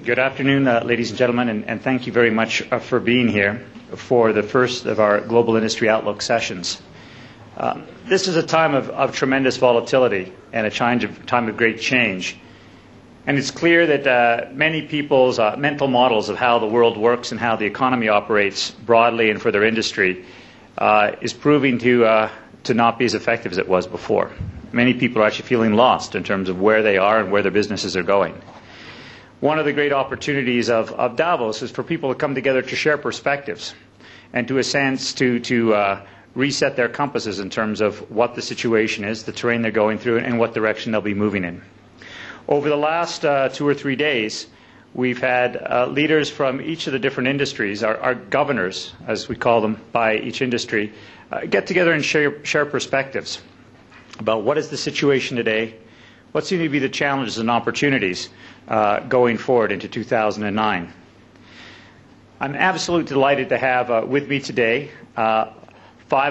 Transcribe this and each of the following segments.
Good afternoon, ladies and gentlemen, and thank you very much for being here for the first of our Global Industry Outlook sessions. This is a time of tremendous volatility and a time of great change. And it's clear that many people's mental models of how the world works and how the economy operates broadly and for their industry is proving to not be as effective as it was before. Many people are actually feeling lost in terms of where they are and where their businesses are going. One of the great opportunities of Davos is for people to come together to share perspectives and to a sense to reset their compasses in terms of what the situation is, the terrain they're going through, and what direction they'll be moving in. Over the last 2 or 3 days, we've had leaders from each of the different industries, our governors, as we call them, by each industry, get together and share perspectives about what is the situation today, what seem to be the challenges and opportunities going forward into 2009. I'm absolutely delighted to have with me today 5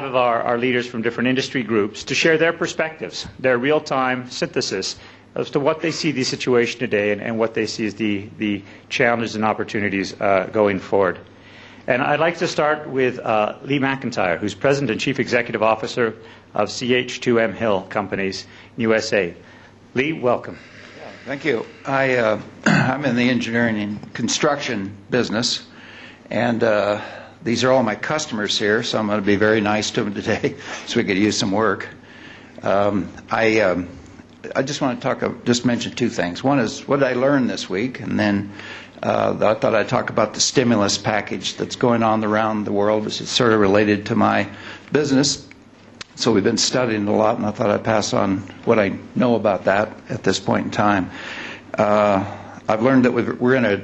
of our leaders from different industry groups to share their perspectives, their real-time synthesis as to what they see the situation today and what they see as the challenges and opportunities going forward. And I'd like to start with Lee McIntyre, who's President and Chief Executive Officer of CH2M Hill Companies, USA. Lee, welcome. Thank you. I'm in the engineering and construction business, and these are all my customers here, so I'm going to be very nice to them today so we could use some work. I just want to just mention 2 things. One is, what did I learn this week? And then I thought I'd talk about the stimulus package that's going on around the world, which is sort of related to my business. So we've been studying a lot, and I thought I'd pass on what I know about that at this point in time. I've learned that we're in a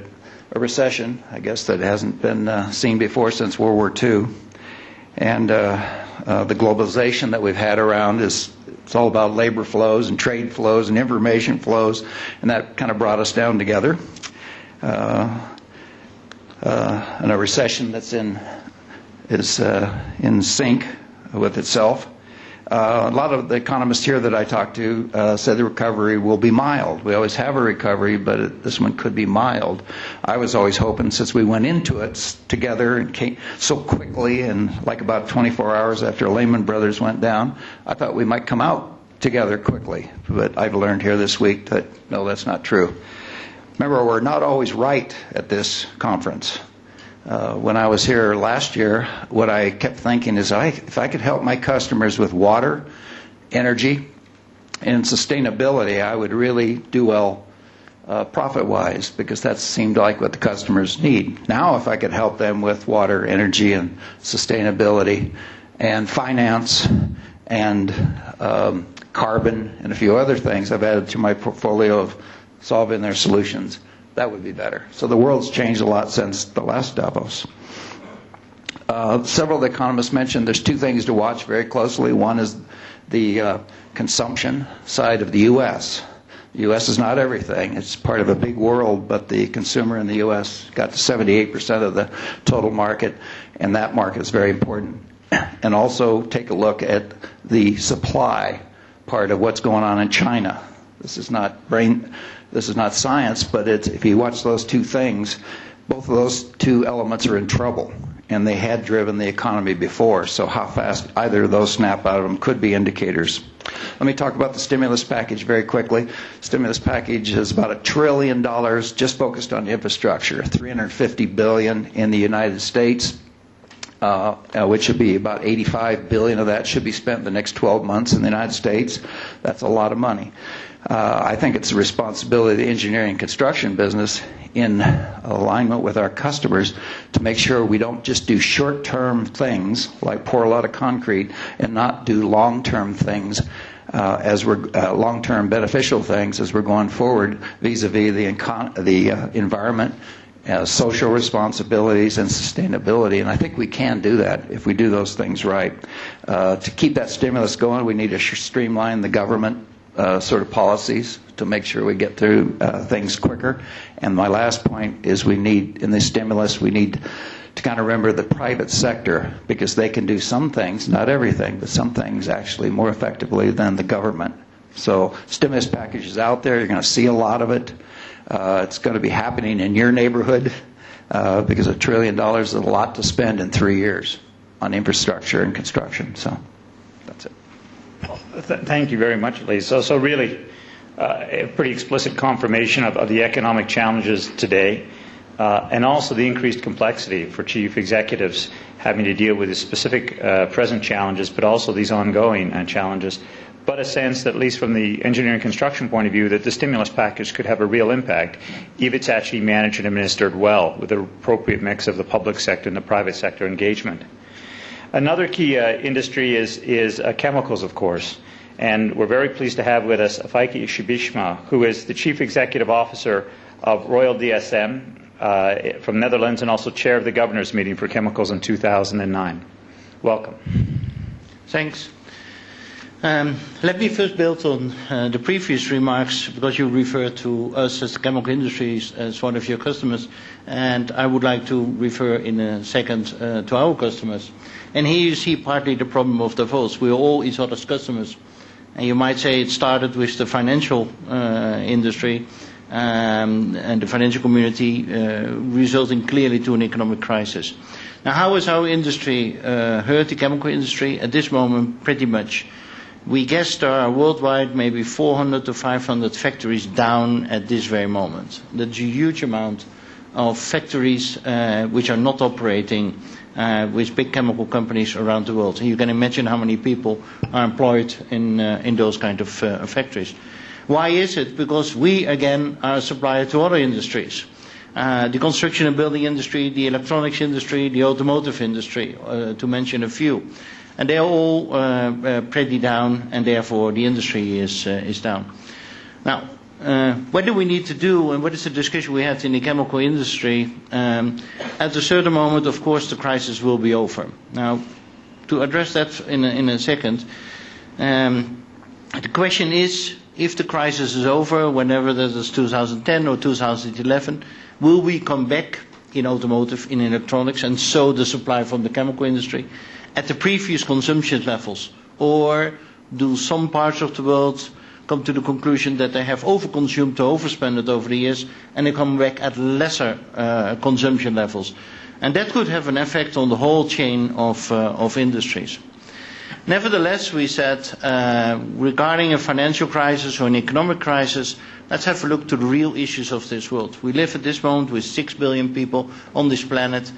recession, I guess, that hasn't been seen before since World War II. And the globalization that we've had around it's all about labor flows and trade flows and information flows, and that kind of brought us down together. And a recession that's in sync with itself. A lot of the economists here that I talked to said the recovery will be mild. We always have a recovery, but this one could be mild. I was always hoping, since we went into it together and came so quickly, and like about 24 hours after Lehman Brothers went down, I thought we might come out together quickly. But I've learned here this week that, no, that's not true. Remember, we're not always right at this conference. When I was here last year, what I kept thinking is if I could help my customers with water, energy, and sustainability, I would really do well profit-wise, because that seemed like what the customers need. Now, if I could help them with water, energy, and sustainability, and finance, and carbon, and a few other things I've added to my portfolio of solving their solutions, that would be better. So the world's changed a lot since the last Davos. Several of the economists mentioned there's 2 things to watch very closely. One is the consumption side of the U.S. The U.S. is not everything. It's part of a big world, but the consumer in the U.S. got to 78% of the total market, and that market is very important. And also take a look at the supply part of what's going on in China. This is not science, but if you watch those 2 things, both of those 2 elements are in trouble, and they had driven the economy before, so how fast either of those snap out of them could be indicators. Let me talk about the stimulus package very quickly. Stimulus package is about $1 trillion just focused on infrastructure, $350 billion in the United States, which should be about $85 billion of that should be spent in the next 12 months in the United States. That's a lot of money. I think it's the responsibility of the engineering and construction business, in alignment with our customers, to make sure we don't just do short-term things like pour a lot of concrete and not do long-term things long-term beneficial things as we're going forward vis-a-vis the environment, social responsibilities, and sustainability. And I think we can do that if we do those things right. To keep that stimulus going, we need to streamline the government sort of policies to make sure we get through things quicker. And my last point is in this stimulus, we need to kind of remember the private sector, because they can do some things, not everything, but some things actually more effectively than the government. So stimulus package is out there. You're going to see a lot of it. It's going to be happening in your neighborhood because $1 trillion is a lot to spend in 3 years on infrastructure and construction. So that's it. Thank you very much, Lee. So really, a pretty explicit confirmation of the economic challenges today, and also the increased complexity for chief executives having to deal with the specific present challenges, but also these ongoing challenges. But a sense that, at least from the engineering construction point of view, that the stimulus package could have a real impact if it's actually managed and administered well with the appropriate mix of the public sector and the private sector engagement. Another key industry is chemicals, of course. And we're very pleased to have with us Feike Sibishma, who is the Chief Executive Officer of Royal DSM from Netherlands and also Chair of the Governors Meeting for Chemicals in 2009. Welcome. Thanks. Let me first build on the previous remarks, because you referred to us as the chemical industries as one of your customers, and I would like to refer in a second to our customers. And here you see partly the problem of Davos. We are all each other's customers. And you might say it started with the financial industry and the financial community, resulting clearly to an economic crisis. Now, how is our industry hurt, the chemical industry? At this moment, pretty much. We guess there are worldwide maybe 400 to 500 factories down at this very moment. That's a huge amount of factories which are not operating with big chemical companies around the world. And you can imagine how many people are employed in those kind of factories. Why is it? Because we, again, are a supplier to other industries. The construction and building industry, the electronics industry, the automotive industry, to mention a few. And they are all pretty down, and therefore the industry is down. Now, what do we need to do, and what is the discussion we had in the chemical industry? At a certain moment, of course, the crisis will be over. Now, to address that in a second, the question is, if the crisis is over, whenever that is 2010 or 2011, will we come back in automotive, in electronics, and so the supply from the chemical industry at the previous consumption levels? Or do some parts of the world come to the conclusion that they have overconsumed or overspent over the years, and they come back at lesser consumption levels? And that could have an effect on the whole chain of industries. Nevertheless, we said, regarding a financial crisis or an economic crisis, let's have a look to the real issues of this world. We live at this moment with 6 billion people on this planet,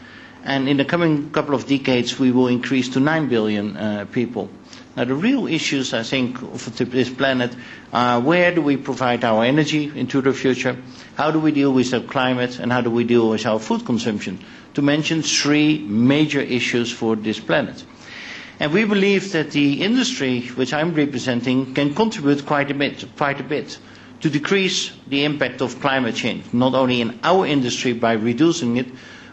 and in the coming couple of decades we will increase to 9 billion people. Now, the real issues, I think, of this planet are: where do we provide our energy into the future? How do we deal with the climate? And how do we deal with our food consumption? To mention 3 major issues for this planet. And we believe that the industry which I'm representing can contribute quite a bit to decrease the impact of climate change, not only in our industry by reducing it,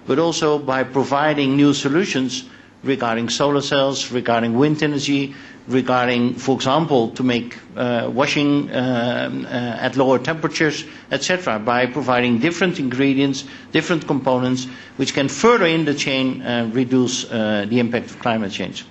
but also by providing new solutions regarding solar cells, regarding wind energy, regarding, for example, to make washing at lower temperatures, etc., by providing different ingredients, different components, which can further in the chain reduce the impact of climate change.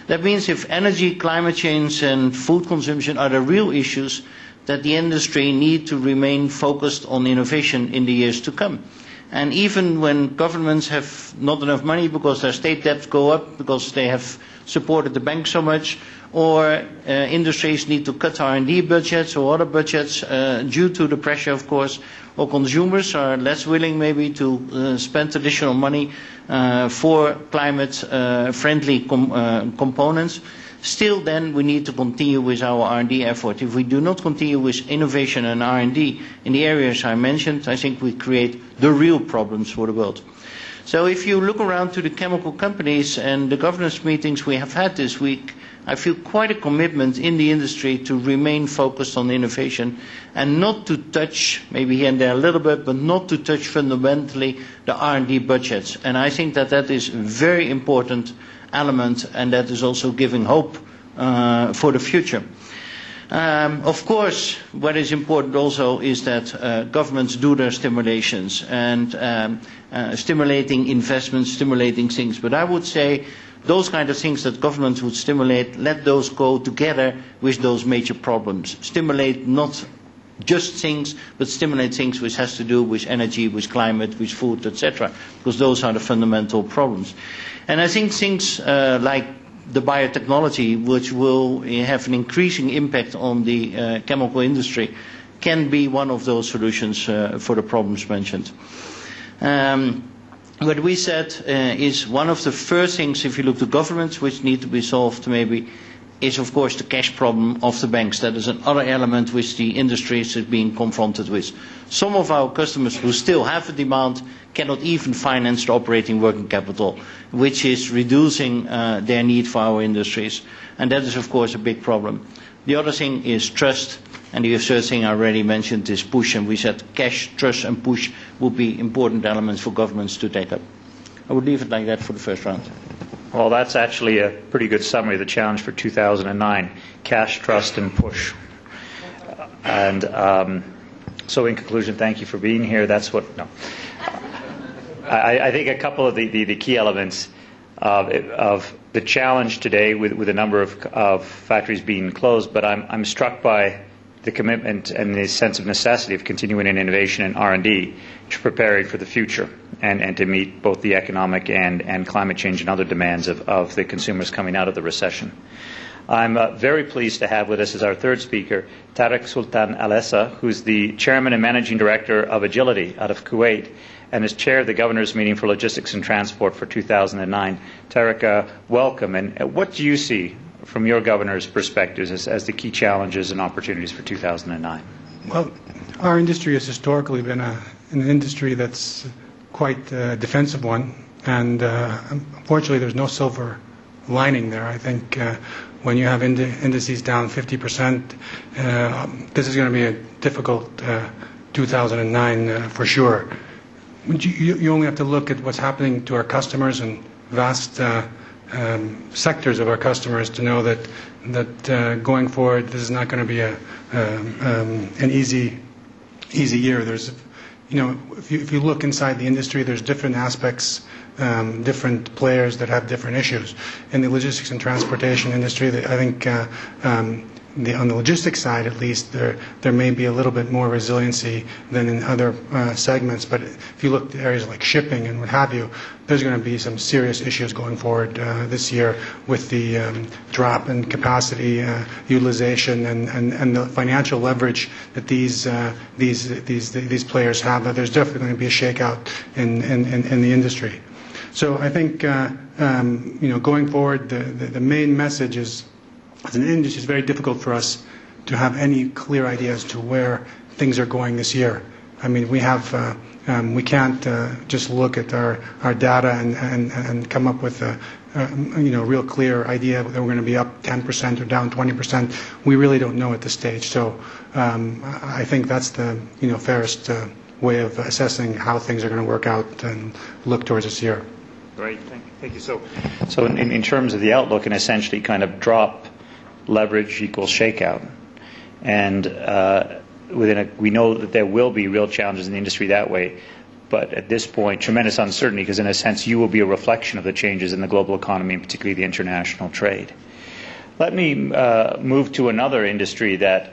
That means if energy, climate change and food consumption are the real issues, that the industry need to remain focused on innovation in the years to come. And even when governments have not enough money because their state debts go up because they have supported the bank so much, or industries need to cut R&D budgets or other budgets due to the pressure, of course, or consumers are less willing maybe to spend additional money for climate-friendly components, still then we need to continue with our R&D effort. If we do not continue with innovation and R&D in the areas I mentioned, I think we create the real problems for the world. So if you look around to the chemical companies and the governance meetings we have had this week, I feel quite a commitment in the industry to remain focused on innovation and not to touch, maybe here and there a little bit, but not to touch fundamentally the R&D budgets. And I think that that is a very important element, and that is also giving hope for the future. Of course, what is important also is that governments do their stimulations and stimulating investments, stimulating things. But I would say those kind of things that governments would stimulate, let those go together with those major problems. Stimulate not just things, but stimulate things which has to do with energy, with climate, with food, etc. Because those are the fundamental problems. And I think things like the biotechnology, which will have an increasing impact on the chemical industry, can be one of those solutions for the problems mentioned. What we said is one of the first things, if you look to governments, which need to be solved maybe, is of course the cash problem of the banks. That is another element which the industry is being confronted with. Some of our customers who still have a demand cannot even finance the operating working capital, which is reducing their need for our industries. And that is of course a big problem. The other thing is trust. And the third thing I already mentioned is push, and we said cash, trust and push will be important elements for governments to take up. I would leave it like that for the first round. Well, that's actually a pretty good summary of the challenge for 2009, cash, trust and push. And so in conclusion, thank you for being here. That's what, no. I think a couple of the key elements of the challenge today with a number of factories being closed, but I'm struck by the commitment and the sense of necessity of continuing in innovation and R&D to preparing for the future and to meet both the economic and climate change and other demands of the consumers coming out of the recession. I'm very pleased to have with us as our third speaker Tarek Sultan Alessa, who's the Chairman and Managing Director of Agility out of Kuwait and is Chair of the Governor's Meeting for Logistics and Transport for 2009. Tarek, welcome. And what do you see from your governor's perspectives as the key challenges and opportunities for 2009? Well, our industry has historically been an industry that's quite a defensive one, and unfortunately there's no silver lining there. I think when you have indices down 50%, this is going to be a difficult 2009 for sure. You only have to look at what's happening to our customers and vast sectors of our customers to know that going forward, this is not going to be an easy year. There's, if you look inside the industry, there's different aspects, different players that have different issues. In the logistics and transportation industry, I think on the logistics side, at least, there may be a little bit more resiliency than in other segments. But if you look at areas like shipping and what have you, there's going to be some serious issues going forward this year with the drop in capacity utilization and the financial leverage that these players have. There's definitely going to be a shakeout in the industry. So I think going forward, the main message is, as an industry, it's very difficult for us to have any clear idea as to where things are going this year. I mean, we can't just look at our data and come up with a real clear idea that we're going to be up 10% or down 20%. We really don't know at this stage. So I think that's the fairest way of assessing how things are going to work out and look towards this year. Great, thank you. So in terms of the outlook, and essentially kind of drop, leverage equals shakeout, and we know that there will be real challenges in the industry that way, but at this point tremendous uncertainty, because in a sense you will be a reflection of the changes in the global economy and particularly the international trade. Let me move to another industry that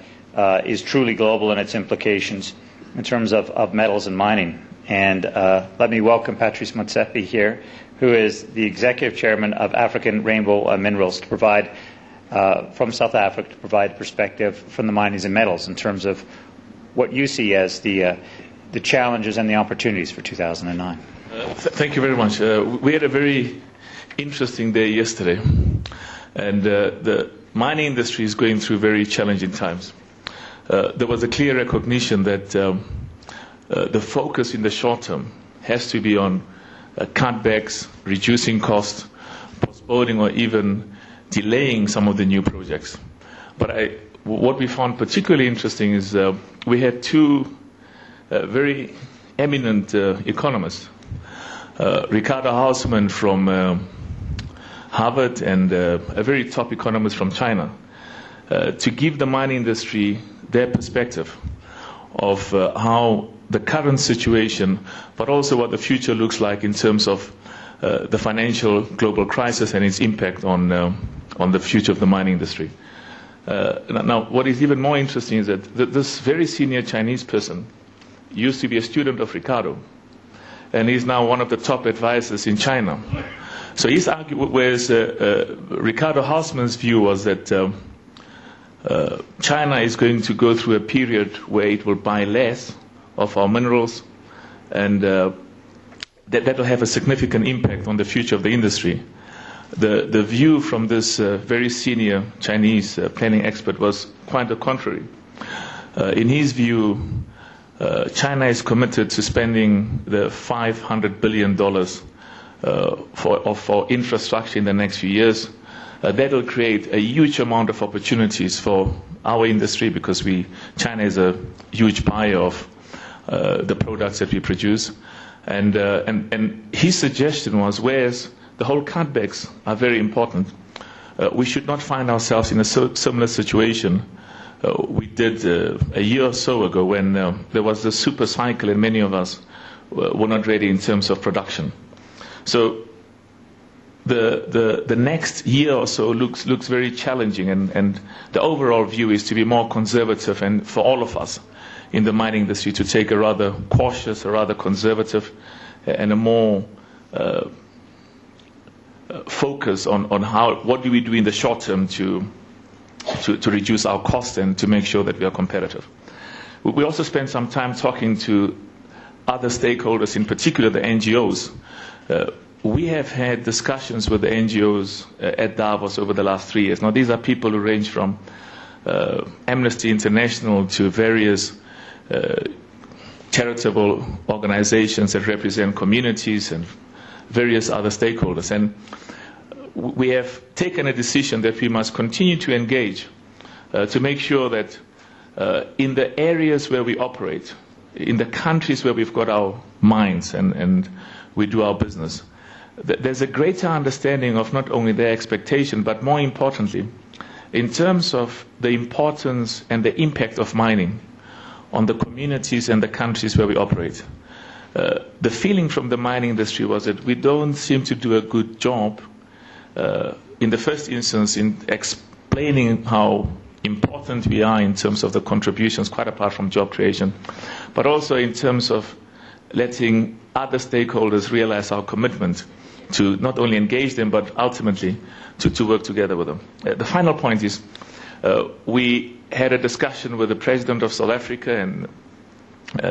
is truly global in its implications in terms of metals and mining, and let me welcome Patrice Motsepe here, who is the Executive Chairman of African Rainbow Minerals, to provide from South Africa, to provide perspective from the minings and metals in terms of what you see as the challenges and the opportunities for 2009. Thank you very much. We had a very interesting day yesterday, and the mining industry is going through very challenging times. There was a clear recognition that the focus in the short term has to be on cutbacks, reducing costs, postponing or even delaying some of the new projects. But what we found particularly interesting is we had two very eminent economists, Ricardo Hausmann from Harvard and a very top economist from China, to give the mining industry their perspective of how the current situation, but also what the future looks like in terms of the financial global crisis and its impact on the future of the mining industry. Now, what is even more interesting is that this very senior Chinese person used to be a student of Ricardo, and he's now one of the top advisors in China. So he's arguing, whereas Ricardo Hausmann's view was that China is going to go through a period where it will buy less of our minerals, and that will have a significant impact on the future of the industry. The view from this very senior Chinese planning expert was quite the contrary. In his view, China is committed to spending the $500 billion for infrastructure in the next few years. That will create a huge amount of opportunities for our industry because China is a huge buyer of the products that we produce. And his suggestion was, whereas the whole cutbacks are very important, we should not find ourselves in a similar situation we did a year or so ago when there was the super cycle and many of us were not ready in terms of production. So the next year or so looks very challenging, and the overall view is to be more conservative, and for all of us in the mining industry to take a rather cautious, a rather conservative, and a more focus on what do we do in the short term to reduce our costs and to make sure that we are competitive. We also spent some time talking to other stakeholders, in particular the NGOs. We have had discussions with the NGOs at Davos over the last 3 years. Now, these are people who range from Amnesty International to various charitable organizations that represent communities and various other stakeholders. And we have taken a decision that we must continue to engage to make sure that in the areas where we operate, in the countries where we've got our mines and we do our business, there's a greater understanding of not only their expectation, but more importantly, in terms of the importance and the impact of mining on the communities and the countries where we operate. The feeling from the mining industry was that we don't seem to do a good job in the first instance in explaining how important we are in terms of the contributions, quite apart from job creation, but also in terms of letting other stakeholders realize our commitment to not only engage them, but ultimately to work together with them. The final point is we had a discussion with the President of South Africa, and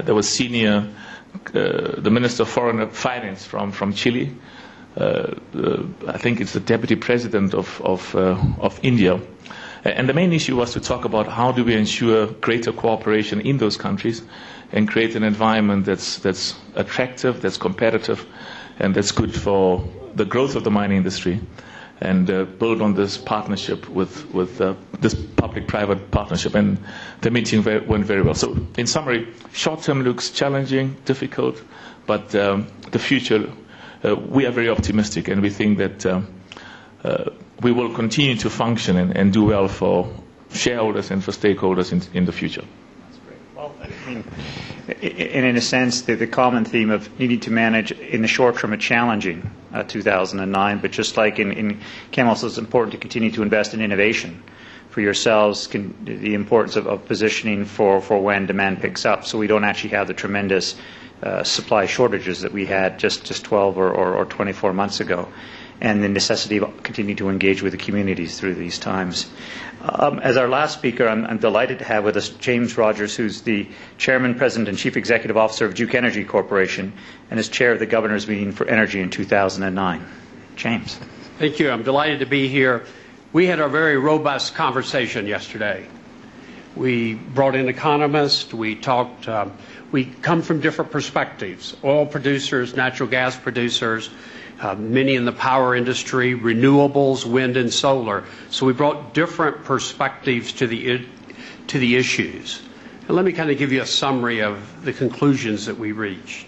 there was the Minister of Foreign Finance from Chile. I think it's the Deputy President of India. And the main issue was to talk about how do we ensure greater cooperation in those countries and create an environment that's attractive, that's competitive, and that's good for the growth of the mining industry, and build on this partnership with this public-private partnership. And the meeting went very well. So in summary, short-term looks challenging, difficult, but the future, we are very optimistic, and we think that we will continue to function and do well for shareholders and for stakeholders in the future. That's great. Well, I mean, in a sense, the common theme of needing to manage in the short term a challenging 2009, but just like in chemicals, it's important to continue to invest in innovation for yourselves, the importance of positioning for when demand picks up, so we don't actually have the tremendous supply shortages that we had just 12 or 24 months ago, and the necessity of continuing to engage with the communities through these times. As our last speaker, I'm delighted to have with us James Rogers, who's the Chairman, President, and Chief Executive Officer of Duke Energy Corporation, and is Chair of the Governor's Meeting for Energy in 2009. James. Thank you. I'm delighted to be here. We had a very robust conversation yesterday. We brought in economists. We talked. We come from different perspectives: oil producers, natural gas producers, many in the power industry, renewables, wind and solar. So we brought different perspectives to the issues. And let me kind of give you a summary of the conclusions that we reached.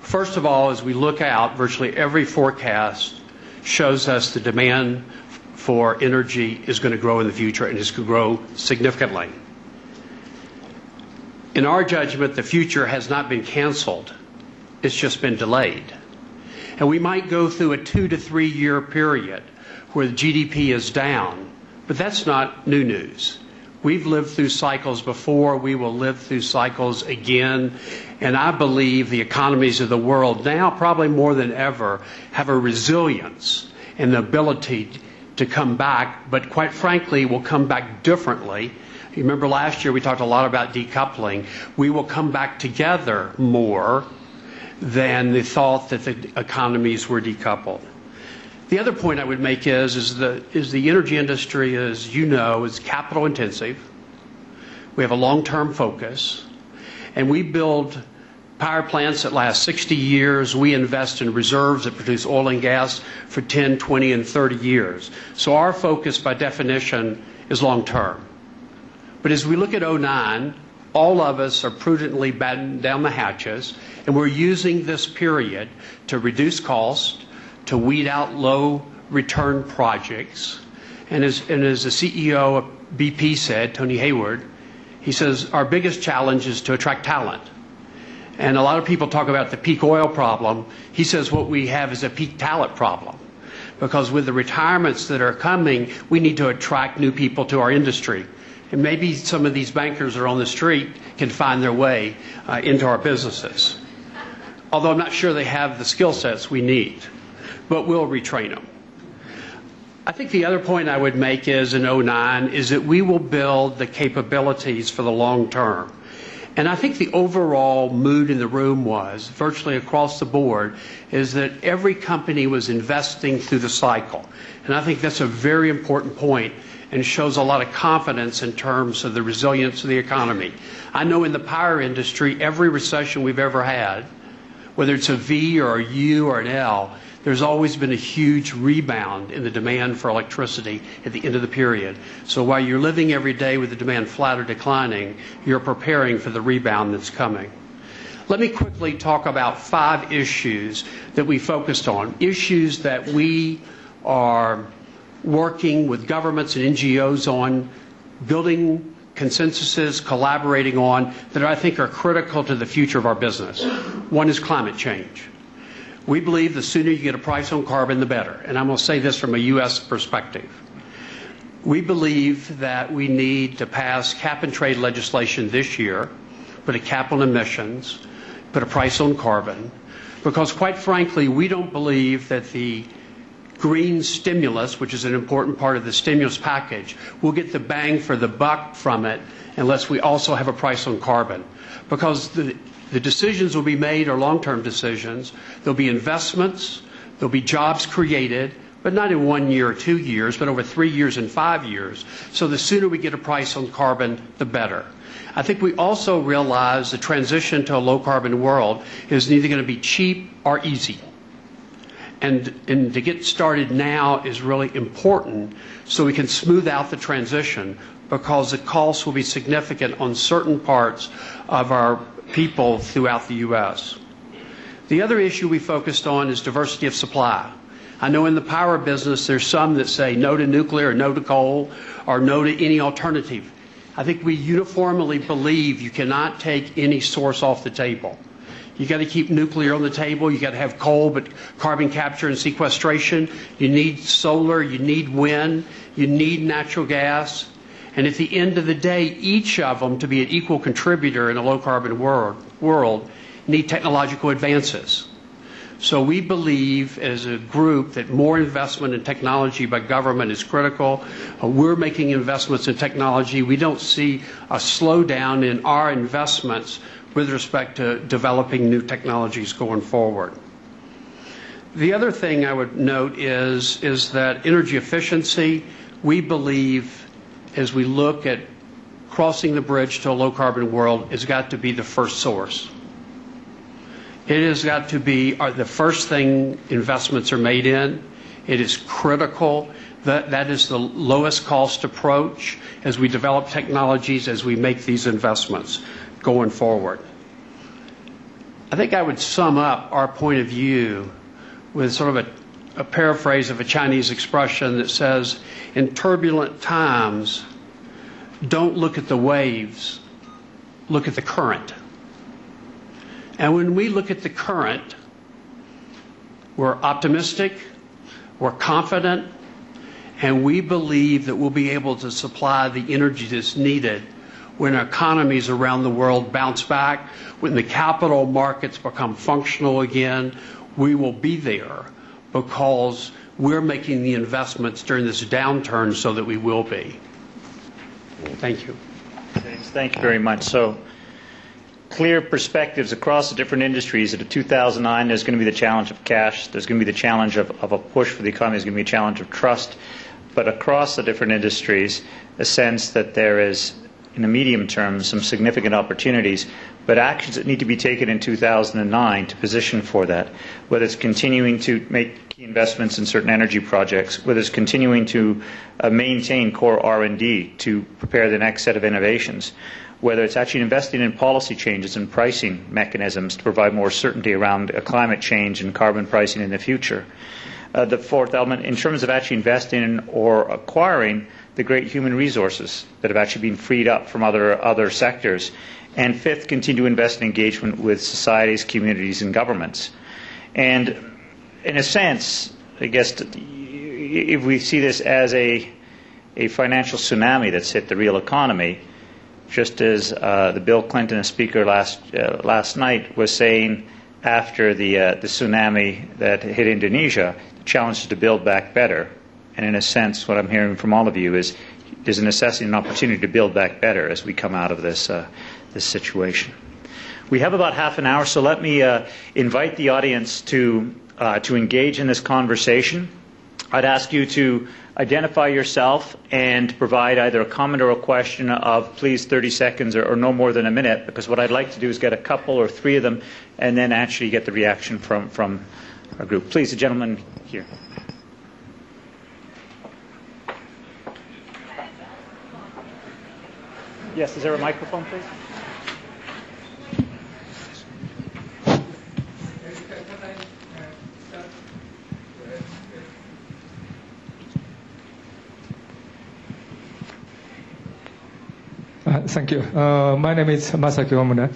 First of all, as we look out, virtually every forecast shows us the demand for energy is going to grow in the future, and it's going to grow significantly. In our judgment, the future has not been canceled. It's just been delayed. And we might go through a 2 to 3 year period where the GDP is down, But that's not new news. We've lived through cycles before. We will live through cycles again. And I believe the economies of the world now, probably more than ever, have a resilience and the ability to come back, but quite frankly, will come back differently. You remember last year we talked a lot about decoupling. We will come back together more than the thought that the economies were decoupled. The other point I would make is the energy industry, as you know, is capital intensive. We have a long-term focus, and we build power plants that last 60 years. We invest in reserves that produce oil and gas for 10, 20, and 30 years. So our focus, by definition, is long-term. But as we look at 2009, all of us are prudently battening down the hatches, and we're using this period to reduce cost, to weed out low return projects. And as the CEO of BP said, Tony Hayward, he says, our biggest challenge is to attract talent. And a lot of people talk about the peak oil problem. He says what we have is a peak talent problem. Because with the retirements that are coming, we need to attract new people to our industry. And maybe some of these bankers that are on the street can find their way into our businesses. Although I'm not sure they have the skill sets we need. But we'll retrain them. I think the other point I would make is in 2009 is that we will build the capabilities for the long term. And I think the overall mood in the room was, virtually across the board, is that every company was investing through the cycle. And I think that's a very important point and shows a lot of confidence in terms of the resilience of the economy. I know in the power industry, every recession we've ever had, whether it's a V or a U or an L, there's always been a huge rebound in the demand for electricity at the end of the period. So while you're living every day with the demand flat or declining, you're preparing for the rebound that's coming. Let me quickly talk about 5 issues that we focused on, issues that we are working with governments and NGOs on, building consensuses, collaborating on, that I think are critical to the future of our business. One is climate change. We believe the sooner you get a price on carbon, the better. And I'm going to say this from a U.S. perspective. We believe that we need to pass cap and trade legislation this year, put a cap on emissions, put a price on carbon, because quite frankly, we don't believe that the green stimulus, which is an important part of the stimulus package, will get the bang for the buck from it unless we also have a price on carbon. Because the decisions will be made are long-term decisions. There'll be investments, there'll be jobs created, but not in 1 year or 2 years, but over 3 years and 5 years. So the sooner we get a price on carbon, the better. I think we also realize the transition to a low-carbon world is neither going to be cheap or easy. And to get started now is really important so we can smooth out the transition, because the costs will be significant on certain parts of our people throughout the U.S. The other issue we focused on is diversity of supply. I know in the power business there's some that say no to nuclear, or no to coal, or no to any alternative. I think we uniformly believe you cannot take any source off the table. You got to keep nuclear on the table. You got to have coal, but carbon capture and sequestration. You need solar. You need wind. You need natural gas. And at the end of the day, each of them, to be an equal contributor in a low-carbon world, need technological advances. So we believe as a group that more investment in technology by government is critical. We're making investments in technology. We don't see a slowdown in our investments with respect to developing new technologies going forward. The other thing I would note is that energy efficiency, we believe, as we look at crossing the bridge to a low-carbon world, has got to be the first source. It has got to be the first thing investments are made in. It is critical. That is the lowest cost approach as we develop technologies, as we make these investments going forward. I think I would sum up our point of view with sort of a paraphrase of a Chinese expression that says, in turbulent times, don't look at the waves, look at the current. And when we look at the current, we're optimistic, we're confident, And we believe that we'll be able to supply the energy that's needed when economies around the world bounce back, when the capital markets become functional again. We will be there because we're making the investments during this downturn so that we will be. Thank you. James, thank you very much. So, clear perspectives across the different industries. At 2009, there's going to be the challenge of cash. There's going to be the challenge of a push for the economy. There's going to be a challenge of trust. But across the different industries, a sense that there is, in the medium term, some significant opportunities, but actions that need to be taken in 2009 to position for that, whether it's continuing to make key investments in certain energy projects, whether it's continuing to maintain core R&D to prepare the next set of innovations, whether it's actually investing in policy changes and pricing mechanisms to provide more certainty around climate change and carbon pricing in the future. The fourth element, in terms of actually investing in or acquiring the great human resources that have actually been freed up from other sectors. And fifth, continue to invest in engagement with societies, communities, and governments. And in a sense, I guess, if we see this as a financial tsunami that's hit the real economy, just as the Bill Clinton, a speaker last night, was saying after the tsunami that hit Indonesia, the challenge is to build back better. And in a sense, what I'm hearing from all of you is there's a necessity and an opportunity to build back better as we come out of this situation. We have about half an hour, so let me invite the audience to engage in this conversation. I'd ask you to identify yourself and provide either a comment or a question of please 30 seconds or no more than a minute, because what I'd like to do is get a couple or three of them and then actually get the reaction from our group. Please, the gentleman here. Yes, is there a microphone, please? Thank you. My name is Masaki Omura.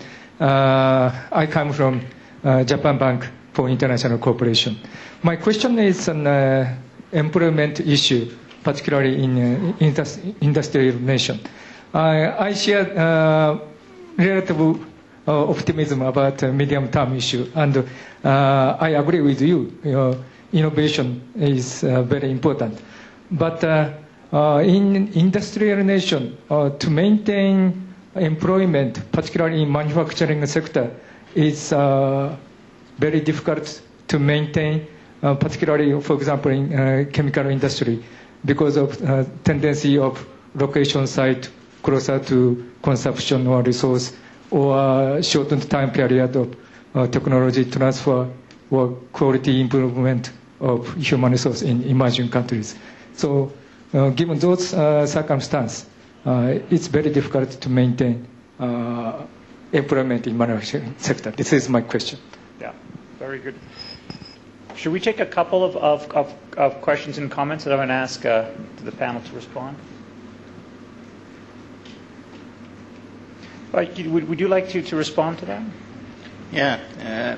I come from Japan Bank for International Cooperation. My question is an employment issue, particularly in industrial nation. I share relative optimism about medium-term issue, and I agree with you. Innovation is very important, but in industrial nation, to maintain employment, particularly in manufacturing sector, is very difficult to maintain, particularly, for example, in chemical industry, because of tendency of location site closer to consumption or resource, or shortened time period of technology transfer or quality improvement of human resource in emerging countries. So given those circumstances, it's very difficult to maintain employment in manufacturing sector. This is my question. Yeah, very good. Should we take a couple of questions and comments that I'm going to ask to the panel to respond? Would you like to respond to that? Yeah.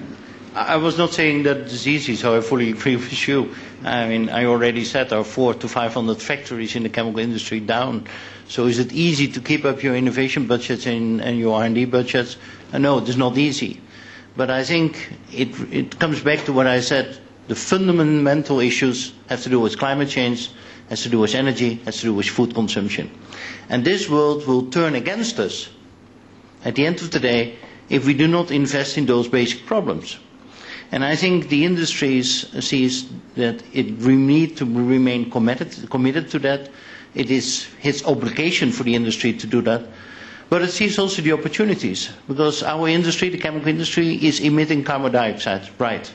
I was not saying that it's easy, so I fully agree with you. I mean, I already said there are 400 to 500 factories in the chemical industry down. So is it easy to keep up your innovation budgets and your R&D budgets? No, it is not easy. But I think it comes back to what I said. The fundamental issues have to do with climate change, has to do with energy, has to do with food consumption. And this world will turn against us at the end of the day if we do not invest in those basic problems. And I think the industry sees that we need to remain committed to that. It is its obligation for the industry to do that. But it sees also the opportunities, because our industry, the chemical industry, is emitting carbon dioxide, right?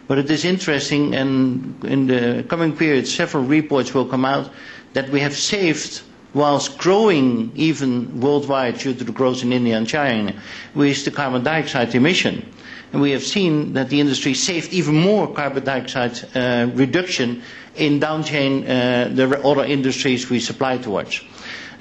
But it is interesting, and in the coming period, several reports will come out that we have saved, whilst growing even worldwide due to the growth in India and China, with the carbon dioxide emission. And we have seen that the industry saved even more carbon dioxide reduction in downchain, the other industries we supply towards.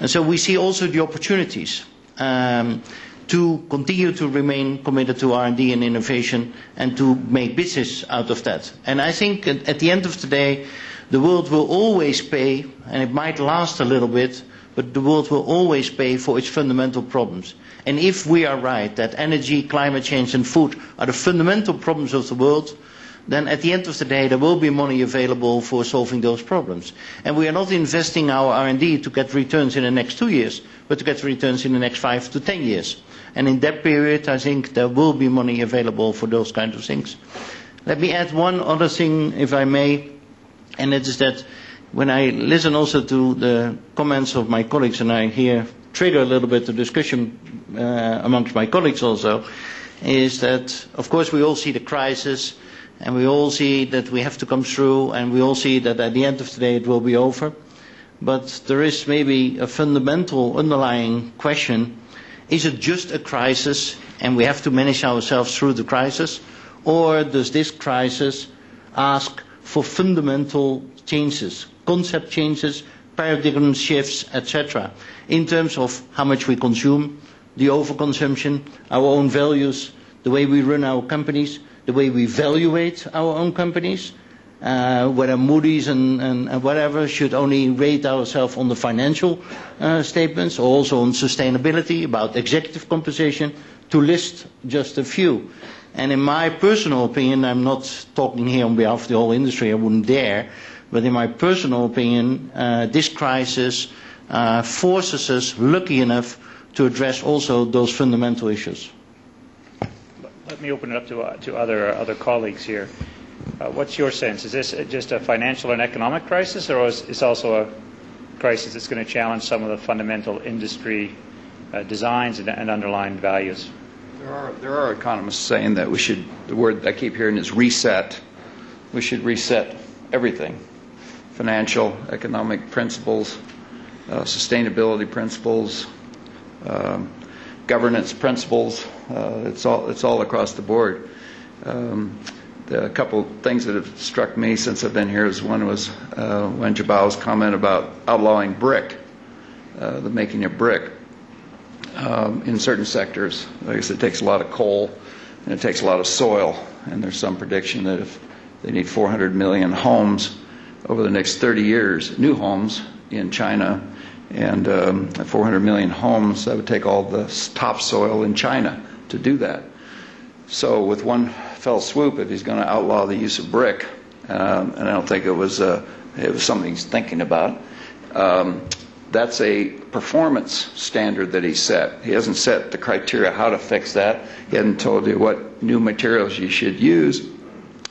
And so we see also the opportunities to continue to remain committed to R&D and innovation and to make business out of that. And I think at the end of the day, The world will always pay, and it might last a little bit, but the world will always pay for its fundamental problems. And if we are right that energy, climate change and food are the fundamental problems of the world, then at the end of the day there will be money available for solving those problems. And we are not investing our R&D to get returns in the next 2 years, but to get returns in the next 5 to 10 years. And in that period I think there will be money available for those kinds of things. Let me add one other thing, if I may, and it is that when I listen also to the comments of my colleagues, and I here trigger a little bit the discussion amongst my colleagues also, is that of course we all see the crisis, and we all see that we have to come through, and we all see that at the end of the day it will be over. But there is maybe a fundamental underlying question: is it just a crisis and we have to manage ourselves through the crisis, or does this crisis ask for fundamental changes, concept changes, paradigm shifts, etc., in terms of how much we consume, the overconsumption, our own values, the way we run our companies, the way we evaluate our own companies, whether Moody's and whatever should only rate ourselves on the financial statements, or also on sustainability, about executive compensation, to list just a few. And in my personal opinion, I'm not talking here on behalf of the whole industry, I wouldn't dare, but in my personal opinion, this crisis forces us, lucky enough, to address also those fundamental issues. Let me open it up to other colleagues here. What's your sense? Is this just a financial and economic crisis, or is this also a crisis that's going to challenge some of the fundamental industry designs and underlying values? There are economists saying that we should, the word I keep hearing is reset. We should reset everything. Financial, economic principles, sustainability principles, governance principles. It's all across the board. A couple of things that have struck me since I've been here is one was when Jabal's comment about outlawing brick, the making of brick in certain sectors. I guess it takes a lot of coal and it takes a lot of soil, and there's some prediction that if they need 400 million homes over the next 30 years, new homes in China, and 400 million homes, that would take all the topsoil in China to do that. So with one fell swoop, if he's going to outlaw the use of brick, and I don't think it was something he's thinking about, that's a performance standard that he set. He hasn't set the criteria how to fix that. He hasn't told you what new materials you should use.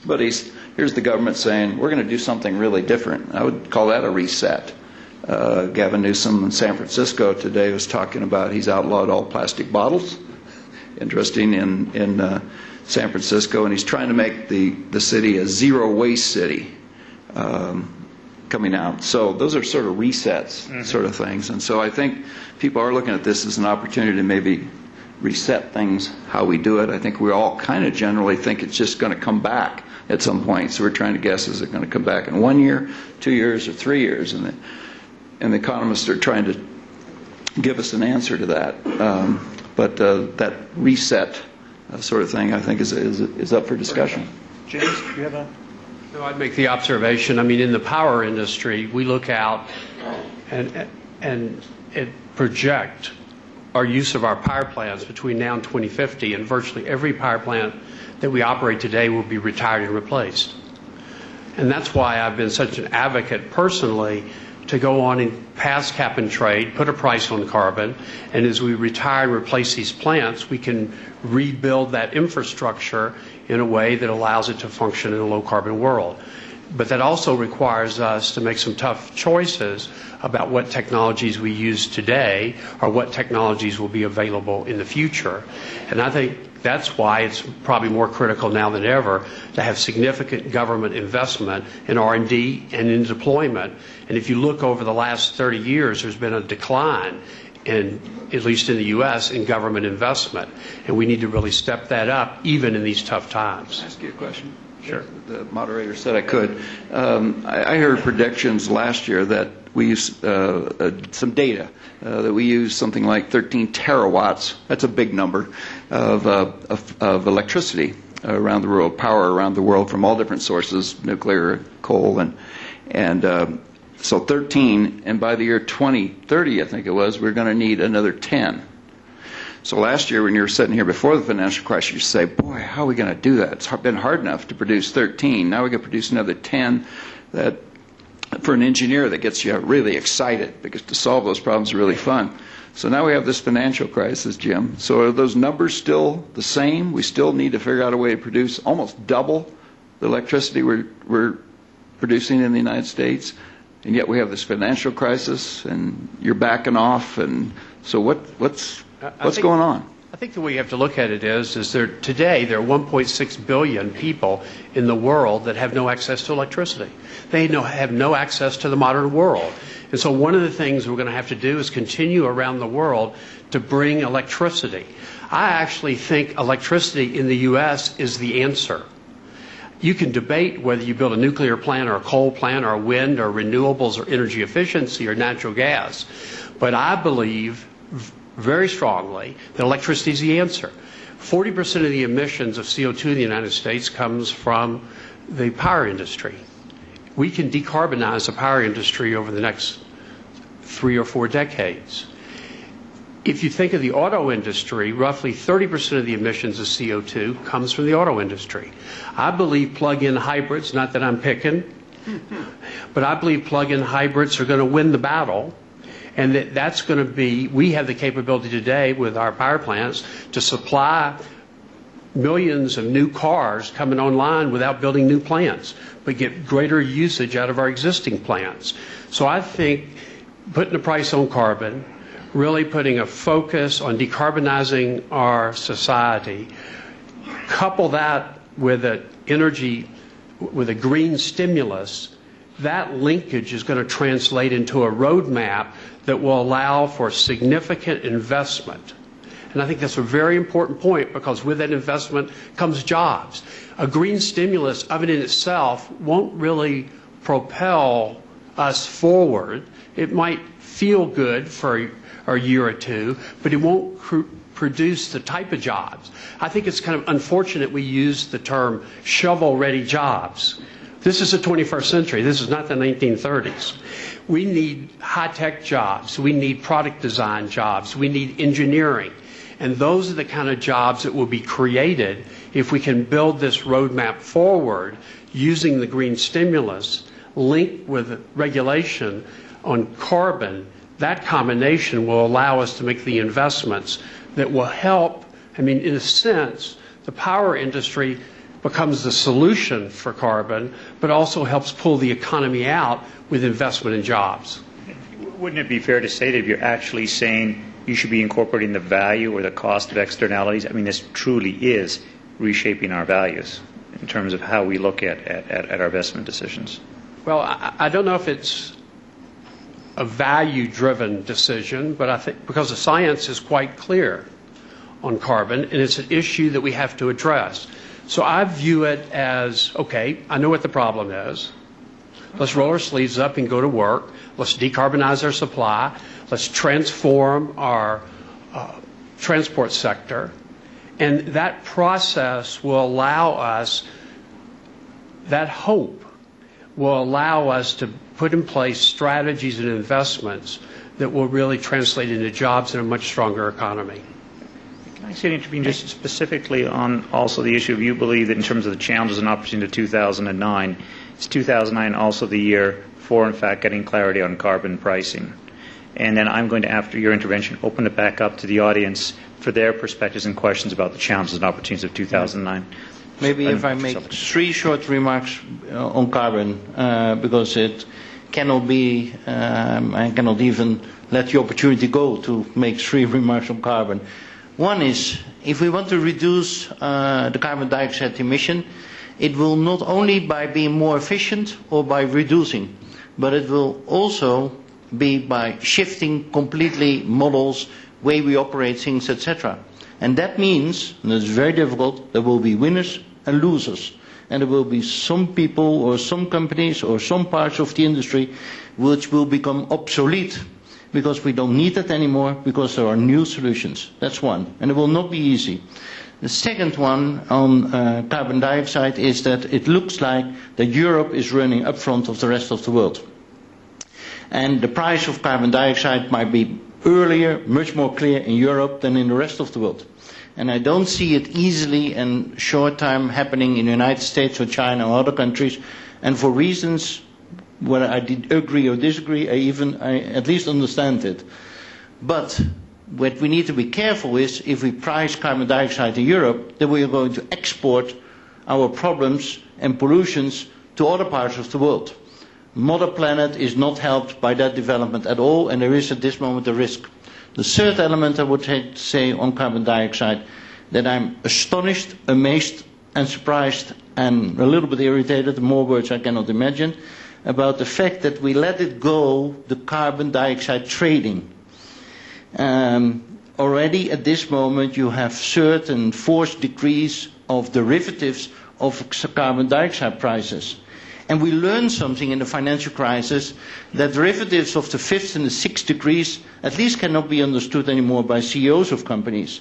But here's the government saying, we're going to do something really different. I would call that a reset. Gavin Newsom in San Francisco today was talking about he's outlawed all plastic bottles. Interesting, in San Francisco, and he's trying to make the city a zero waste city coming out. So those are sort of resets, sort of things. And so I think people are looking at this as an opportunity to maybe reset things, how we do it. I think we all kind of generally think it's just going to come back at some point. So we're trying to guess, is it going to come back in 1 year, 2 years, or 3 years? And the economists are trying to give us an answer to that. But that reset sort of thing, I think, is up for discussion. James, do you have a... No, I'd make the observation, I mean, in the power industry, we look out and project our use of our power plants between now and 2050, and virtually every power plant that we operate today will be retired and replaced. And that's why I've been such an advocate personally to go on and pass cap and trade, put a price on carbon, and as we retire and replace these plants, we can rebuild that infrastructure in a way that allows it to function in a low-carbon world. But that also requires us to make some tough choices about what technologies we use today or what technologies will be available in the future. And I think that's why it's probably more critical now than ever to have significant government investment in R&D and in deployment. And if you look over the last 30 years, there's been a decline in, at least in the U.S., in government investment. And we need to really step that up even in these tough times. Can I ask you a question? Sure. The moderator said I could. I heard predictions last year that we use some data, that we use something like 13 terawatts, that's a big number, of electricity around the world, power around the world from all different sources, nuclear, coal, And so 13, and by the year 2030, I think it was, we're going to need another 10. So last year when you were sitting here before the financial crisis, you say, boy, how are we going to do that? It's been hard enough to produce 13. Now we can produce another 10. That, for an engineer, that gets you really excited, because to solve those problems is really fun. So now we have this financial crisis, Jim. So are those numbers still the same? We still need to figure out a way to produce almost double the electricity we're producing in the United States, and yet we have this financial crisis, and you're backing off, and so what's going on? I think the way you have to look at it is today there are 1.6 billion people in the world that have no access to electricity. They have no access to the modern world. And so one of the things we're going to have to do is continue around the world to bring electricity. I actually think electricity in the U.S. is the answer. You can debate whether you build a nuclear plant or a coal plant or a wind or renewables or energy efficiency or natural gas. But I believe very strongly that electricity is the answer. 40% of the emissions of CO2 in the United States comes from the power industry. We can decarbonize the power industry over the next 3 or 4 decades. If you think of the auto industry, roughly 30% of the emissions of CO2 comes from the auto industry. I believe plug-in hybrids, not that I'm picking, but I believe plug-in hybrids are going to win the battle, and that's going to be, we have the capability today with our power plants to supply millions of new cars coming online without building new plants, but get greater usage out of our existing plants. So I think putting a price on carbon, really putting a focus on decarbonizing our society, couple that with with a green stimulus, that linkage is going to translate into a roadmap that will allow for significant investment. And I think that's a very important point, because with that investment comes jobs. A green stimulus of it in itself won't really propel us forward. It might feel good for a year or two, but it won't produce the type of jobs. I think it's kind of unfortunate we use the term shovel-ready jobs. This is the 21st century. This is not the 1930s. We need high-tech jobs. We need product design jobs. We need engineering. And those are the kind of jobs that will be created if we can build this roadmap forward using the green stimulus linked with regulation on carbon. That combination will allow us to make the investments that will help. I mean, in a sense, the power industry becomes the solution for carbon, but also helps pull the economy out with investment in jobs. Wouldn't it be fair to say that if you're actually saying you should be incorporating the value or the cost of externalities? I mean, this truly is reshaping our values in terms of how we look at our investment decisions. Well, I don't know if it's a value-driven decision, but I think because the science is quite clear on carbon, and it's an issue that we have to address. So I view it as, okay, I know what the problem is. Let's roll our sleeves up and go to work. Let's decarbonize our supply. Let's transform our transport sector. And that process will allow us, that hope will allow us to put in place strategies and investments that will really translate into jobs and a much stronger economy. Can I say intervene just specifically on also the issue of, you believe that in terms of the challenges and opportunities of 2009, is 2009 also the year for, in fact, getting clarity on carbon pricing? And then I'm going to, after your intervention, open it back up to the audience for their perspectives and questions about the challenges and opportunities of 2009. Maybe if I make 3 short remarks on carbon, because it cannot be, I cannot even let the opportunity go to make 3 remarks on carbon. One is, if we want to reduce the carbon dioxide emission, it will not only by being more efficient or by reducing, but it will also be by shifting completely models, way we operate things, etc. And that means, and it's very difficult, there will be winners and losers. And there will be some people or some companies or some parts of the industry which will become obsolete because we don't need it anymore because there are new solutions. That's one. And it will not be easy. The second one on carbon dioxide is that it looks like that Europe is running up front of the rest of the world. And the price of carbon dioxide might be earlier, much more clear in Europe than in the rest of the world. And I don't see it easily and short time happening in the United States or China or other countries. And for reasons whether I did agree or disagree, I at least understand it. But what we need to be careful is if we price carbon dioxide in Europe, then we are going to export our problems and pollutions to other parts of the world. Mother Planet is not helped by that development at all, and there is at this moment a risk. The third element I would say on carbon dioxide, that I'm astonished, amazed and surprised and a little bit irritated, more words I cannot imagine, about the fact that we let it go, the carbon dioxide trading. Already at this moment you have certain forced decrees of derivatives of carbon dioxide prices. And we learned something in the financial crisis, that derivatives of the 5th and the 6th degrees at least cannot be understood anymore by CEOs of companies.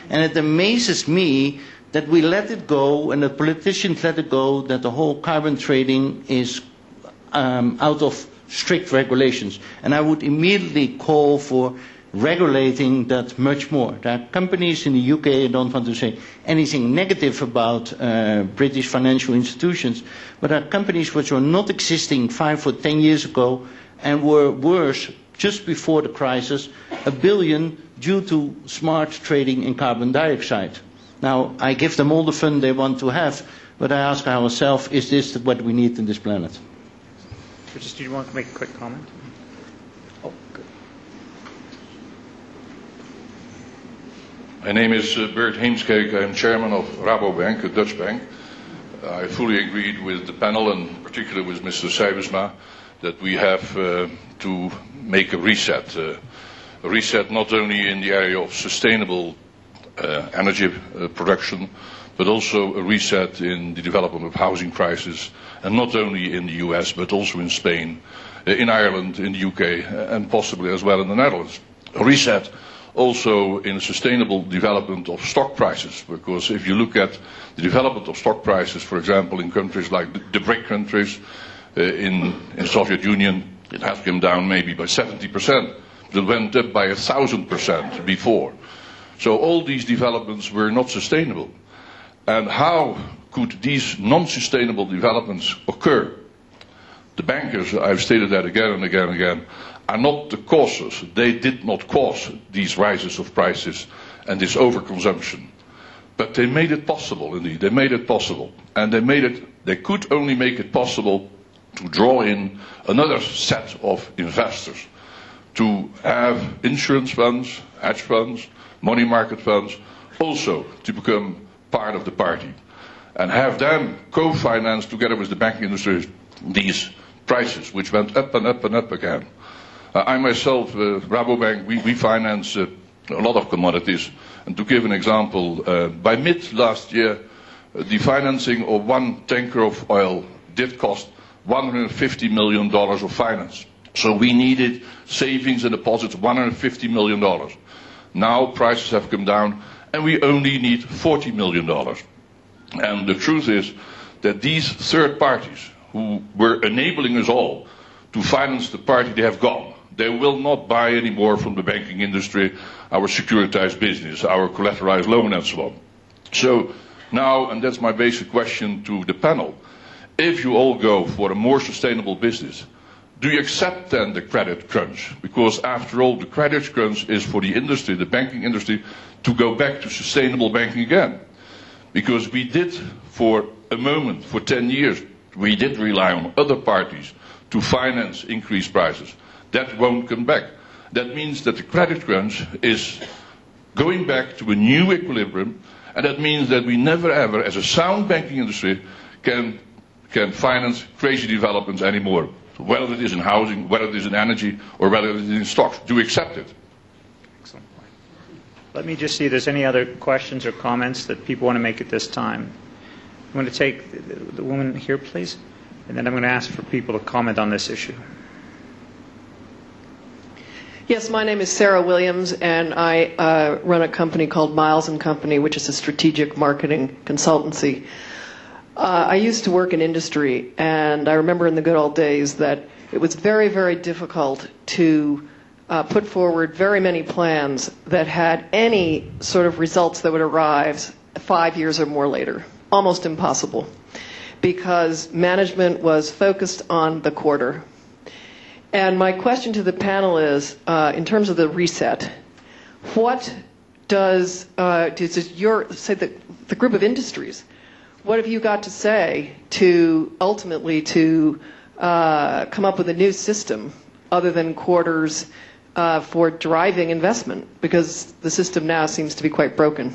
And it amazes me that we let it go, and that politicians let it go, that the whole carbon trading is out of strict regulations. And I would immediately call for regulating that much more. There are companies in the UK, I don't want to say anything negative about British financial institutions, but there are companies which were not existing 5 or 10 years ago and were worse just before the crisis, $1 billion due to smart trading in carbon dioxide. Now, I give them all the fun they want to have, but I ask ourselves, is this what we need in this planet? Do you want to make a quick comment? Oh, good. My name is Bert Heemskerk. I'm chairman of Rabobank, a Dutch bank. I fully agreed with the panel, and particularly with Mr. Sijbesma, that we have to make a reset. A reset not only in the area of sustainable energy production, but also a reset in the development of housing prices, and not only in the US, but also in Spain, in Ireland, in the UK, and possibly as well in the Netherlands. A reset also in sustainable development of stock prices, because if you look at the development of stock prices, for example, in countries like the BRIC countries, in Soviet Union, it has come down maybe by 70%, but it went up by 1,000% before. So all these developments were not sustainable. And how could these non-sustainable developments occur? The bankers, I've stated that again and again and again, are not the causes. They did not cause these rises of prices and this overconsumption. But they made it possible, indeed. They made it possible. And they could only make it possible to draw in another set of investors, to have insurance funds, hedge funds, money market funds, also to become part of the party, and have them co-finance together with the banking industry these prices, which went up and up and up again. I myself, Rabobank, we finance a lot of commodities. And to give an example, by mid last year, the financing of one tanker of oil did cost $150 million of finance. So we needed savings and deposits of $150 million. Now prices have come down, and we only need $40 million. And the truth is that these third parties who were enabling us all to finance the party, they have gone. They will not buy any more from the banking industry, our securitized business, our collateralized loan and so on. So now, and that's my basic question to the panel, if you all go for a more sustainable business, do you accept then the credit crunch? Because after all, the credit crunch is for the industry, the banking industry, to go back to sustainable banking again. Because we did, for a moment, for 10 years, we did rely on other parties to finance increased prices. That won't come back. That means that the credit crunch is going back to a new equilibrium, and that means that we never ever, as a sound banking industry, can finance crazy developments anymore. Whether it is in housing, whether it is in energy, or whether it is in stocks. Do we accept it? Excellent. Let me just see if there's any other questions or comments that people want to make at this time. I'm going to take the woman here, please, and then I'm going to ask for people to comment on this issue. Yes, my name is Sarah Williams, and I run a company called Miles & Company, which is a strategic marketing consultancy. I used to work in industry, and I remember in the good old days that it was very, very difficult to put forward very many plans that had any sort of results that would arrive 5 years or more later. Almost impossible, because management was focused on the quarter. And my question to the panel is, in terms of the reset, what does the group of industries, what have you got to say to ultimately to come up with a new system other than quarters for driving investment? Because the system now seems to be quite broken.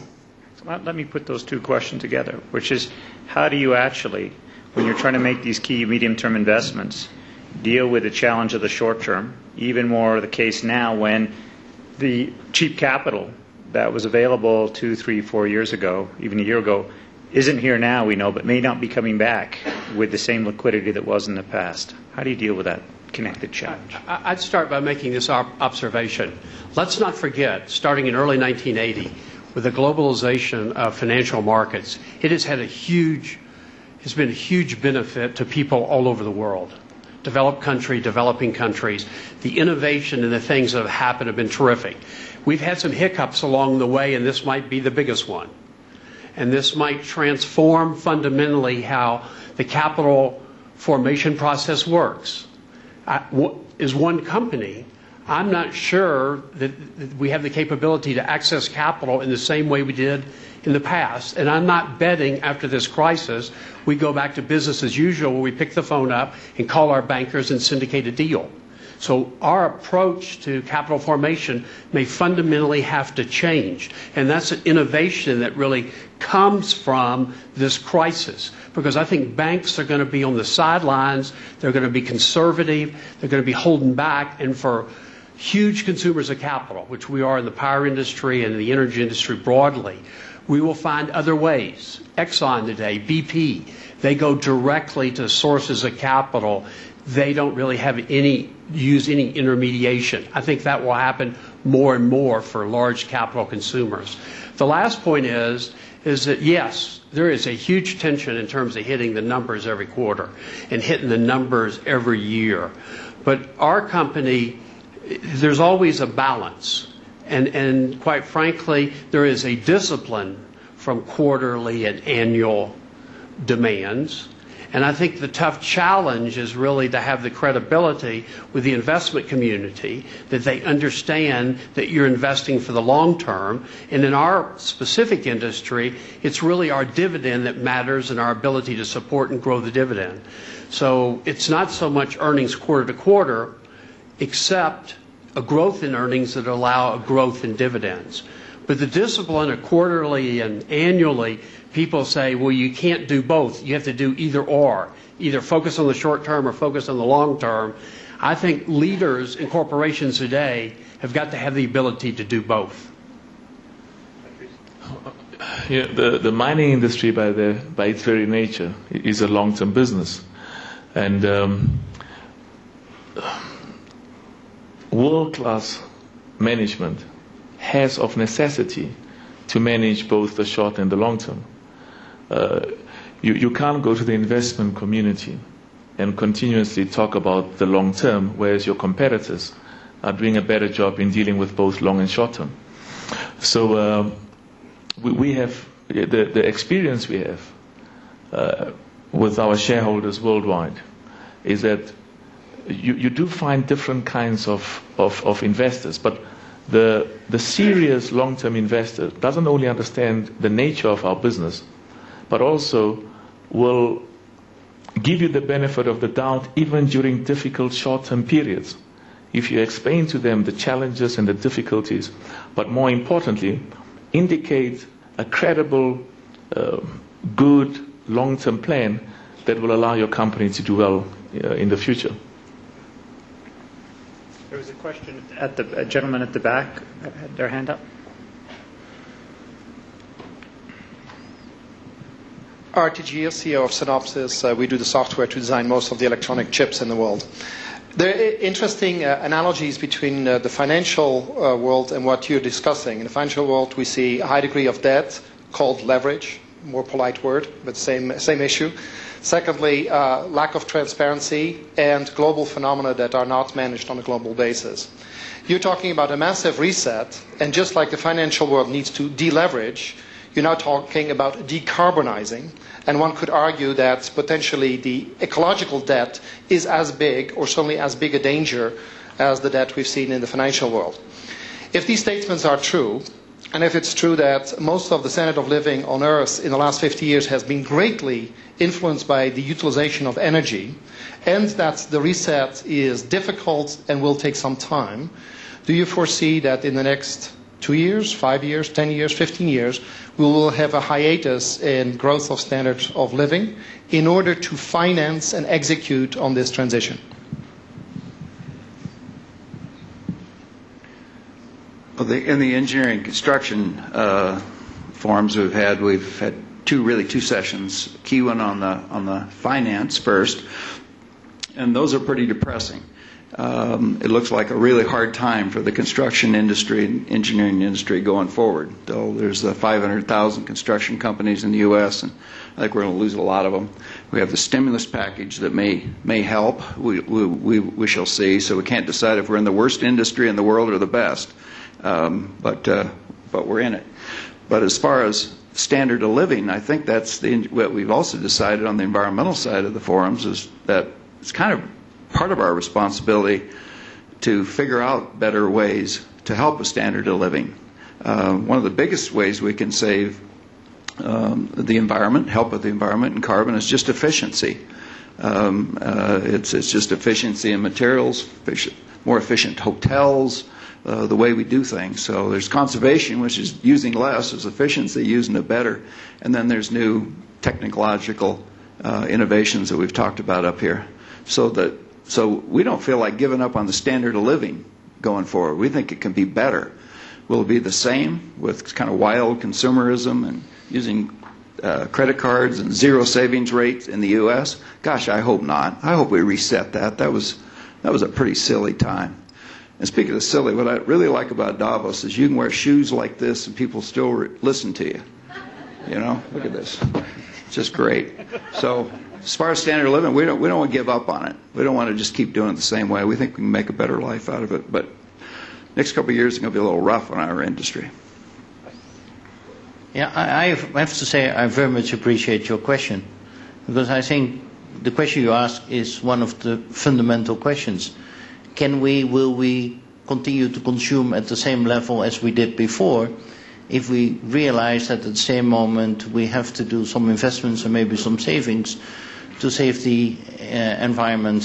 So let me put those two questions together, which is, how do you actually, when you're trying to make these key medium-term investments, deal with the challenge of the short term, even more the case now when the cheap capital that was available 2, 3, 4 years ago, even a year ago, isn't here now, we know, but may not be coming back with the same liquidity that was in the past. How do you deal with that connected challenge? I'd start by making this observation. Let's not forget, starting in early 1980, with the globalization of financial markets, it has been a huge benefit to people all over the world. Developed country, developing countries. The innovation and the things that have happened have been terrific. We've had some hiccups along the way, and this might be the biggest one. And this might transform fundamentally how the capital formation process works. As one company, I'm not sure that we have the capability to access capital in the same way we did in the past. And I'm not betting after this crisis we go back to business as usual, where we pick the phone up and call our bankers and syndicate a deal. So our approach to capital formation may fundamentally have to change. And that's an innovation that really comes from this crisis. Because I think banks are going to be on the sidelines, they're going to be conservative, they're going to be holding back, and for huge consumers of capital, which we are in the power industry and the energy industry broadly, we will find other ways. Exxon today, BP, they go directly to sources of capital. They don't really use any intermediation. I think that will happen more and more for large capital consumers. The last point is that yes, there is a huge tension in terms of hitting the numbers every quarter and hitting the numbers every year. But our company, there's always a balance. And quite frankly, there is a discipline from quarterly and annual demands. And I think the tough challenge is really to have the credibility with the investment community that they understand that you're investing for the long term. And in our specific industry, it's really our dividend that matters and our ability to support and grow the dividend. So it's not so much earnings quarter to quarter, except a growth in earnings that allow a growth in dividends. But the discipline of quarterly and annually, people say, well, you can't do both. You have to do either or. Either focus on the short term or focus on the long term. I think leaders in corporations today have got to have the ability to do both. Yeah, the mining industry, by its very nature, is a long-term business. And world-class management has of necessity to manage both the short and the long term. You can't go to the investment community and continuously talk about the long term, whereas your competitors are doing a better job in dealing with both long and short term. So we have the experience we have with our shareholders worldwide is that you do find different kinds of investors, but the serious long-term investor doesn't only understand the nature of our business, but also will give you the benefit of the doubt even during difficult short-term periods. If you explain to them the challenges and the difficulties, but more importantly, indicate a credible, good long-term plan that will allow your company to do well in the future. There was a question at a gentleman at the back had their hand up. RTG, CEO of Synopsys. We do the software to design most of the electronic chips in the world. There are interesting analogies between the financial world and what you're discussing. In the financial world, we see a high degree of debt called leverage, more polite word, but same issue. Secondly, lack of transparency and global phenomena that are not managed on a global basis. You're talking about a massive reset, and just like the financial world needs to deleverage, you're now talking about decarbonizing. And one could argue that potentially the ecological debt is as big, or certainly as big a danger, as the debt we've seen in the financial world. If these statements are true, and if it's true that most of the standard of living on Earth in the last 50 years has been greatly influenced by the utilization of energy, and that the reset is difficult and will take some time, do you foresee that in the next 2 years, 5 years, 10 years, 15 years, we will have a hiatus in growth of standards of living in order to finance and execute on this transition? Well, in the engineering construction forums we've had two sessions. Key one on the finance first, and those are pretty depressing. It looks like a really hard time for the construction industry and engineering industry going forward. Though there's 500,000 construction companies in the U.S., and I think we're going to lose a lot of them. We have the stimulus package that may help. We shall see. So we can't decide if we're in the worst industry in the world or the best, but we're in it. But as far as standard of living, I think that's what we've also decided on the environmental side of the forums, is that it's kind of part of our responsibility to figure out better ways to help with standard of living. One of the biggest ways we can save the environment, help with the environment and carbon, is just efficiency. It's just efficiency in materials, more efficient hotels, the way we do things. So there's conservation, which is using less, there's efficiency, using it better, and then there's new technological innovations that we've talked about up here. So we don't feel like giving up on the standard of living going forward. We think it can be better. Will it be the same with kind of wild consumerism and using credit cards and zero savings rates in the U.S.? Gosh, I hope not. I hope we reset that. That was a pretty silly time. And speaking of silly, what I really like about Davos is you can wear shoes like this and people still listen to you. You know, look at this. It's just great. So as far as standard of living, we don't want to give up on it. We don't want to just keep doing it the same way. We think we can make a better life out of it. But next couple of years is going to be a little rough on our industry. Yeah, I have to say I very much appreciate your question, because I think the question you ask is one of the fundamental questions. Will we continue to consume at the same level as we did before, if we realize that at the same moment we have to do some investments and maybe some savings to save the environment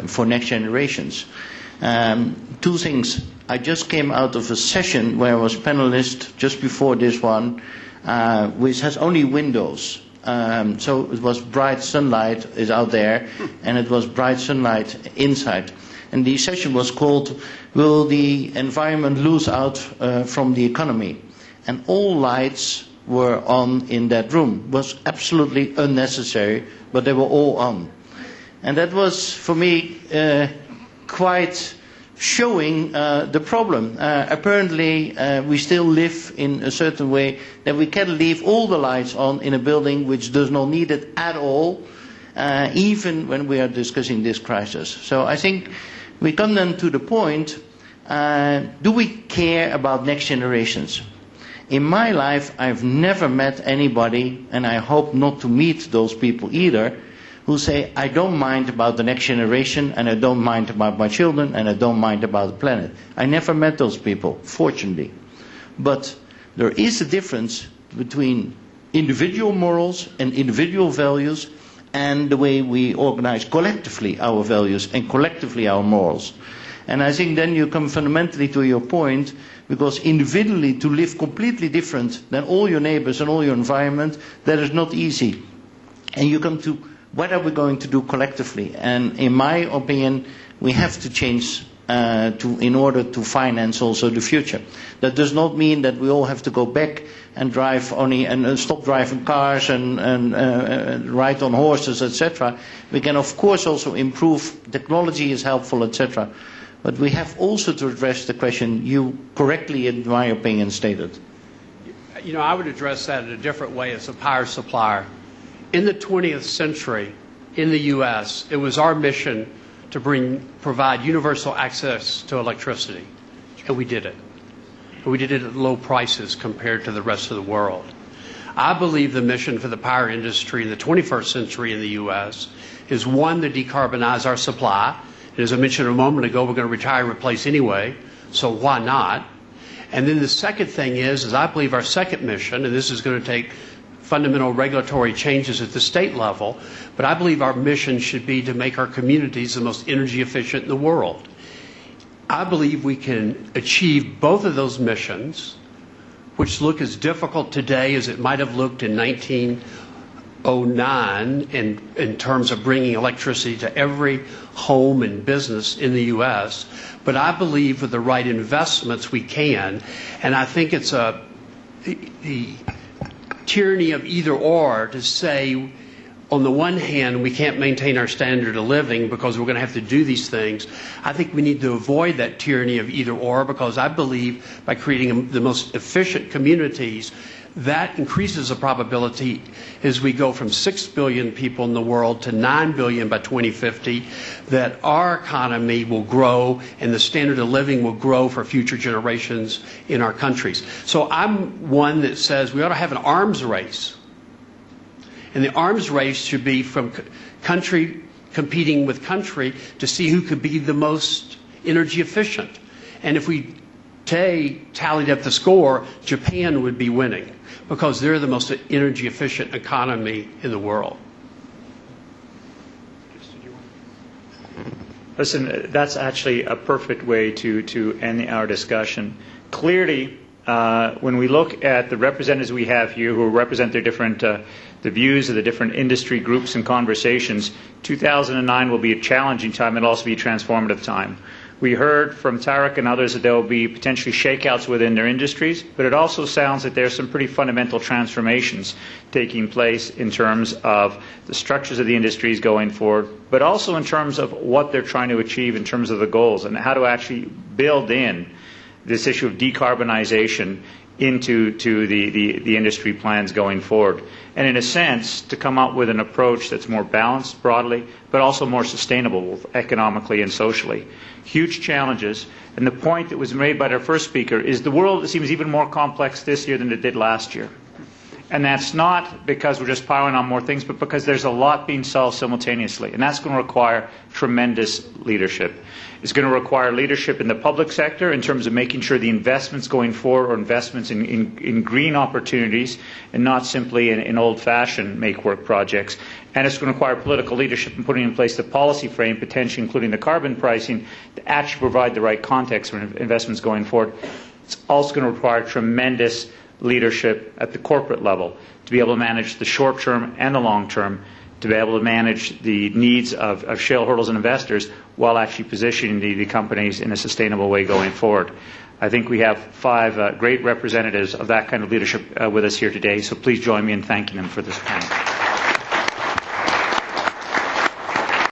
for next generations? Two things. I just came out of a session where I was panelist just before this one, which has only windows. So it was bright sunlight is out there, and it was bright sunlight inside. And the session was called, "Will the environment lose out from the economy?" And all lights were on in that room. It was absolutely unnecessary, but they were all on. And that was, for me, quite showing the problem. Apparently, we still live in a certain way that we can leave all the lights on in a building which does not need it at all, even when we are discussing this crisis. So I think we come then to the point, do we care about next generations? In my life, I've never met anybody, and I hope not to meet those people either, who say, I don't mind about the next generation, and I don't mind about my children, and I don't mind about the planet. I never met those people, fortunately. But there is a difference between individual morals and individual values and the way we organize collectively our values and collectively our morals. And I think then you come fundamentally to your point, because individually to live completely different than all your neighbors and all your environment, that is not easy. And you come to, what are we going to do collectively? And in my opinion, we have to change in order to finance also the future. That does not mean that we all have to go back and drive only and stop driving cars and ride on horses, etc. We can of course also improve. Technology is helpful, etc. But we have also to address the question you correctly, in my opinion, stated. You know, I would address that in a different way as a power supplier. In the 20th century, in the U.S., it was our mission to provide universal access to electricity, and we did it. And we did it at low prices compared to the rest of the world. I believe the mission for the power industry in the 21st century in the U.S. is, one, to decarbonize our supply. And as I mentioned a moment ago, we're going to retire and replace anyway, so why not? And then the second thing is I believe our second mission, and this is going to take fundamental regulatory changes at the state level, but I believe our mission should be to make our communities the most energy efficient in the world. I believe we can achieve both of those missions, which look as difficult today as it might have looked in 1909 in terms of bringing electricity to every home and business in the U.S., but I believe with the right investments we can, and I think it's the tyranny of either or to say, on the one hand, we can't maintain our standard of living because we're going to have to do these things. I think we need to avoid that tyranny of either or, because I believe by creating the most efficient communities, that increases the probability as we go from 6 billion people in the world to 9 billion by 2050, that our economy will grow and the standard of living will grow for future generations in our countries. So I'm one that says we ought to have an arms race. And the arms race should be from country competing with country to see who could be the most energy efficient. And if we tallied up the score, Japan would be winning because they're the most energy efficient economy in the world. Listen, that's actually a perfect way to end our discussion. Clearly, when we look at the representatives we have here who represent their different the views of the different industry groups and conversations, 2009 will be a challenging time. It'll also be a transformative time. We heard from Tarek and others that there will be potentially shakeouts within their industries, but it also sounds that there are some pretty fundamental transformations taking place in terms of the structures of the industries going forward, but also in terms of what they're trying to achieve in terms of the goals and how to actually build in this issue of decarbonization into the industry plans going forward. And in a sense, to come up with an approach that's more balanced broadly, but also more sustainable economically and socially. Huge challenges. And the point that was made by our first speaker is the world seems even more complex this year than it did last year. And that's not because we're just piling on more things, but because there's a lot being solved simultaneously. And that's going to require tremendous leadership. It's going to require leadership in the public sector in terms of making sure the investments going forward are investments in green opportunities and not simply in old-fashioned make-work projects. And it's going to require political leadership in putting in place the policy frame, potentially including the carbon pricing, to actually provide the right context for investments going forward. It's also going to require tremendous leadership at the corporate level to be able to manage the short term and the long term, to be able to manage the needs of shareholders and investors while actually positioning the companies in a sustainable way going forward. I think we have 5 great representatives of that kind of leadership with us here today, so please join me in thanking them for this panel.